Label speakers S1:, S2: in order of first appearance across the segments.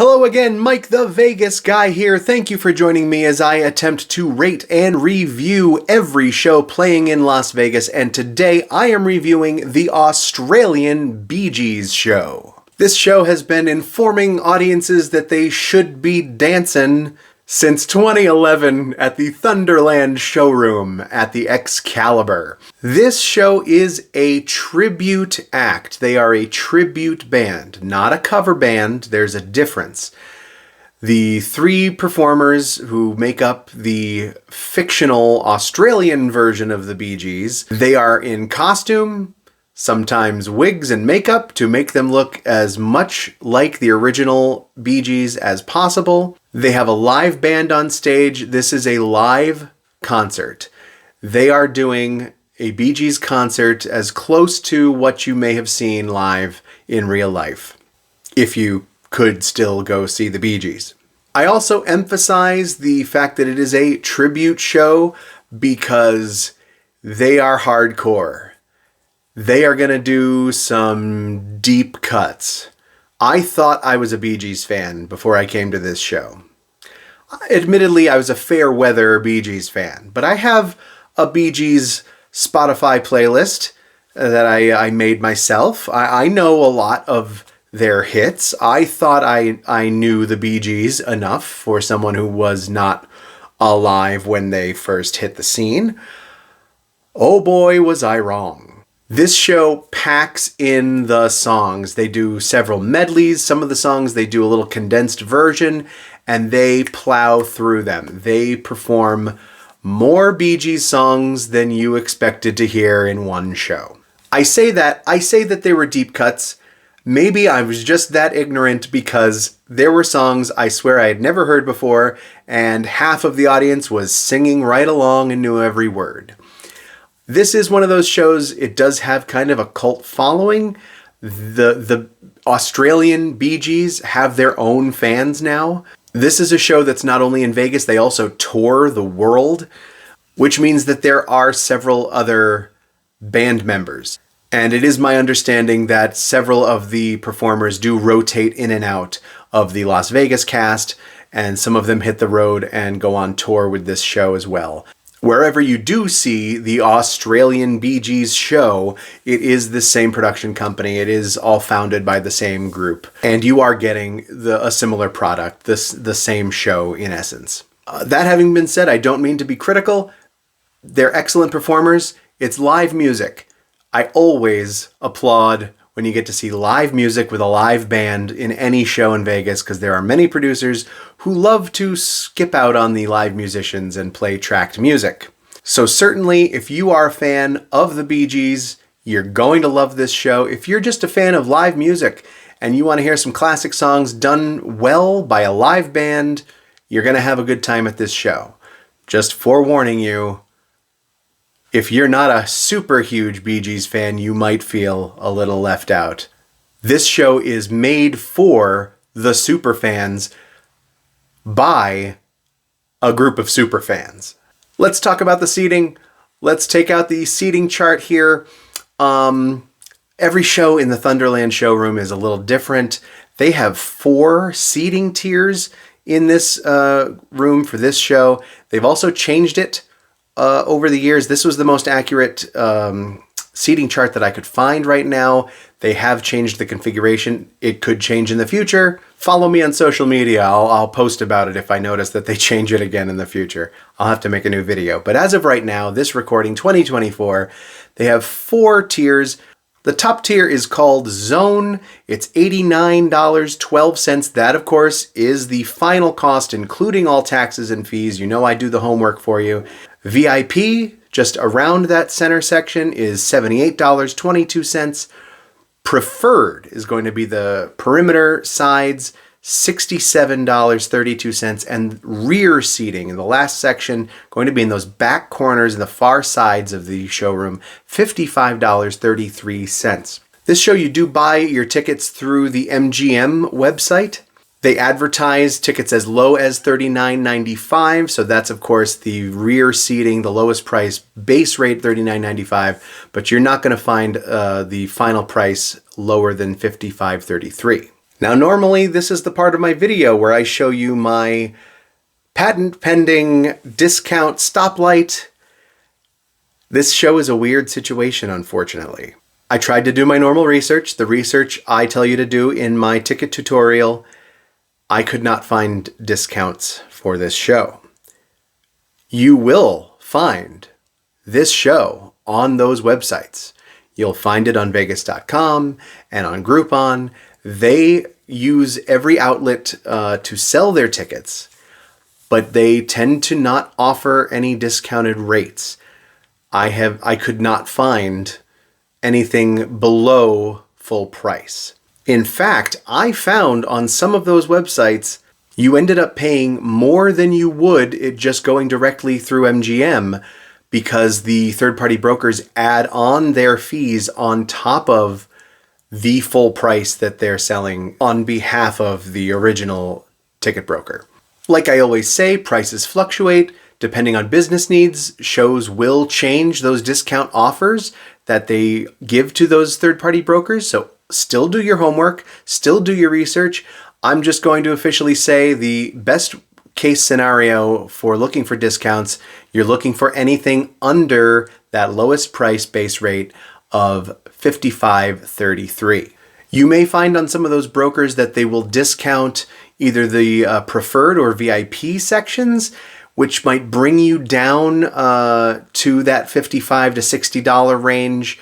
S1: Hello again, Mike the Vegas Guy here. Thank you for joining me as I attempt to rate and review every show playing in Las Vegas, and today I am reviewing the Australian Bee Gees show. This show has been informing audiences that they should be dancing since 2011 at the Thunderland showroom at the Excalibur. This show is a tribute act. They are a tribute band, not a cover band. There's a difference. The three performers who make up the fictional Australian version of the Bee Gees, they are in costume, sometimes wigs and makeup to make them look as much like the original Bee Gees as possible. They have a live band on stage. This is a live concert. They are doing a Bee Gees concert as close to what you may have seen live in real life, if you could still go see the Bee Gees. I also emphasize the fact that it is a tribute show because they are hardcore. They are going to do some deep cuts. I thought I was a Bee Gees fan before I came to this show. Admittedly, I was a fair weather Bee Gees fan, but I have a Bee Gees Spotify playlist that I made myself. I know a lot of their hits. I thought I knew the Bee Gees enough for someone who was not alive when they first hit the scene. Oh boy, was I wrong. This show packs in the songs. They do several medleys. Some of the songs they do a little condensed version, and they plow through them. They perform more Bee Gees songs than you expected to hear in one show. I say that they were deep cuts. Maybe I was just that ignorant because there were songs I swear I had never heard before, and half of the audience was singing right along and knew every word. This is one of those shows, it does have kind of a cult following. The Australian Bee Gees have their own fans now. This is a show that's not only in Vegas, they also tour the world, which means that there are several other band members. And it is my understanding that several of the performers do rotate in and out of the Las Vegas cast, and some of them hit the road and go on tour with this show as well. Wherever you do see the Australian Bee Gees show, it is the same production company. It is all founded by the same group. And you are getting a similar product, the same show in essence. That having been said, I don't mean to be critical. They're excellent performers. It's live music. I always applaud when you get to see live music with a live band in any show in Vegas, because there are many producers who love to skip out on the live musicians and play tracked music. So certainly, if you are a fan of the Bee Gees, you're going to love this show. If you're just a fan of live music and you want to hear some classic songs done well by a live band, you're going to have a good time at this show. Just forewarning you, if you're not a super huge Bee Gees fan, you might feel a little left out. This show is made for the super fans by a group of super fans. Let's talk about the seating. Let's take out the seating chart here. Every show in the Thunderland showroom is a little different. They have 4 seating tiers in this room for this show. They've also changed it over the years. This was the most accurate seating chart that I could find right now. They have changed the configuration. It could change in the future. Follow me on social media. I'll post about it if I notice that they change it again in the future. I'll have to make a new video. But as of right now, this recording 2024, they have 4 tiers. The top tier is called Zone. It's $89.12. That, of course, is the final cost, including all taxes and fees. You know I do the homework for you. VIP, just around that center section, is $78.22. Preferred is going to be the perimeter sides, $67.32. And rear seating in the last section, going to be in those back corners and the far sides of the showroom, $55.33. This show, you do buy your tickets through the MGM website. They advertise tickets as low as $39.95, so that's, of course, the rear seating, the lowest price, base rate $39.95, but you're not going to find the final price lower than $55.33. Now, normally this is the part of my video where I show you my patent pending discount Stoplight. This show is a weird situation, unfortunately. I tried to do my normal research, the research I tell you to do in my ticket tutorial. I could not find discounts for this show. You will find this show on those websites. You'll find it on Vegas.com and on Groupon. They use every outlet to sell their tickets, but they tend to not offer any discounted rates. I could not find anything below full price. In fact, I found on some of those websites, you ended up paying more than you would it just going directly through MGM, because the third-party brokers add on their fees on top of the full price that they're selling on behalf of the original ticket broker. Like I always say, prices fluctuate. Depending on business needs, shows will change those discount offers that they give to those third-party brokers. So still do your homework, still do your research. I'm just going to officially say the best case scenario for looking for discounts, you're looking for anything under that lowest price base rate of $55.33. You may find on some of those brokers that they will discount either the preferred or VIP sections, which might bring you down to that $55 to $60 range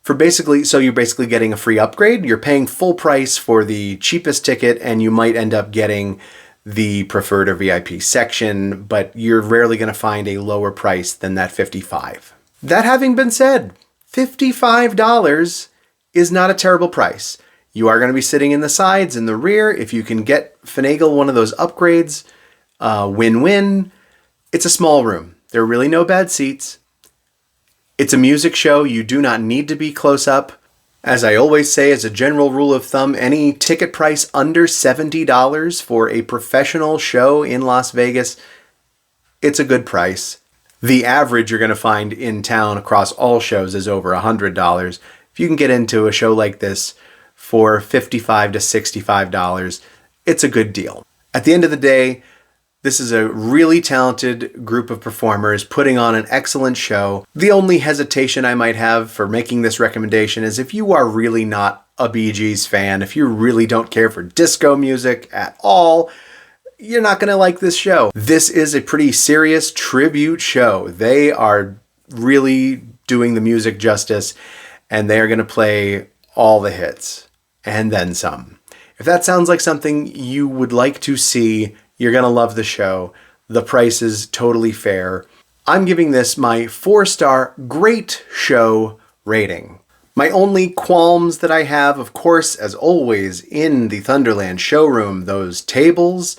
S1: for so you're basically getting a free upgrade. You're paying full price for the cheapest ticket, and you might end up getting the preferred or VIP section, but you're rarely going to find a lower price than that $55. That having been said, $55 is not a terrible price. You are going to be sitting in the sides, in the rear. If you can finagle one of those upgrades, win-win. It's a small room. There are really no bad seats. It's a music show. You do not need to be close up. As I always say, as a general rule of thumb, any ticket price under $70 for a professional show in Las Vegas, it's a good price. The average you're going to find in town across all shows is over $100. If you can get into a show like this for $55 to $65, it's a good deal. At the end of the day, this is a really talented group of performers putting on an excellent show. The only hesitation I might have for making this recommendation is if you are really not a Bee Gees fan, if you really don't care for disco music at all, you're not going to like this show. This is a pretty serious tribute show. They are really doing the music justice, and they are going to play all the hits and then some. If that sounds like something you would like to see, you're going to love the show. The price is totally fair. I'm giving this my 4-star great show rating. My only qualms that I have, of course, as always, in the Thunderland showroom, those tables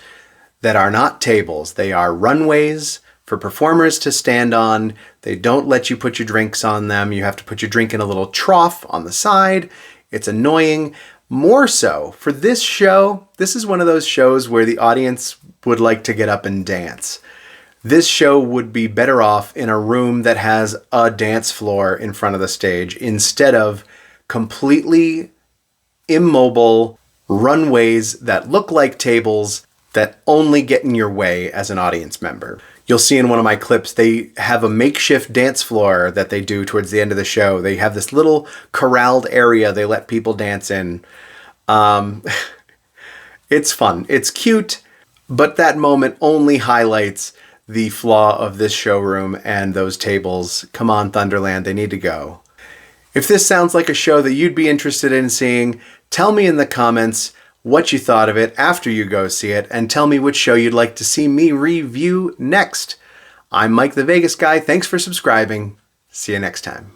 S1: that are not tables. They are runways for performers to stand on. They don't let you put your drinks on them. You have to put your drink in a little trough on the side. It's annoying. More so, for this show, this is one of those shows where the audience would like to get up and dance. This show would be better off in a room that has a dance floor in front of the stage instead of completely immobile runways that look like tables that only get in your way as an audience member. You'll see in one of my clips, they have a makeshift dance floor that they do towards the end of the show. They have this little corralled area they let people dance in. It's fun. It's cute, but that moment only highlights the flaw of this showroom and those tables. Come on, Thunderland, they need to go. If this sounds like a show that you'd be interested in seeing, tell me in the comments what you thought of it after you go see it, and tell me which show you'd like to see me review next. I'm Mike the Vegas Guy. Thanks for subscribing. See you next time.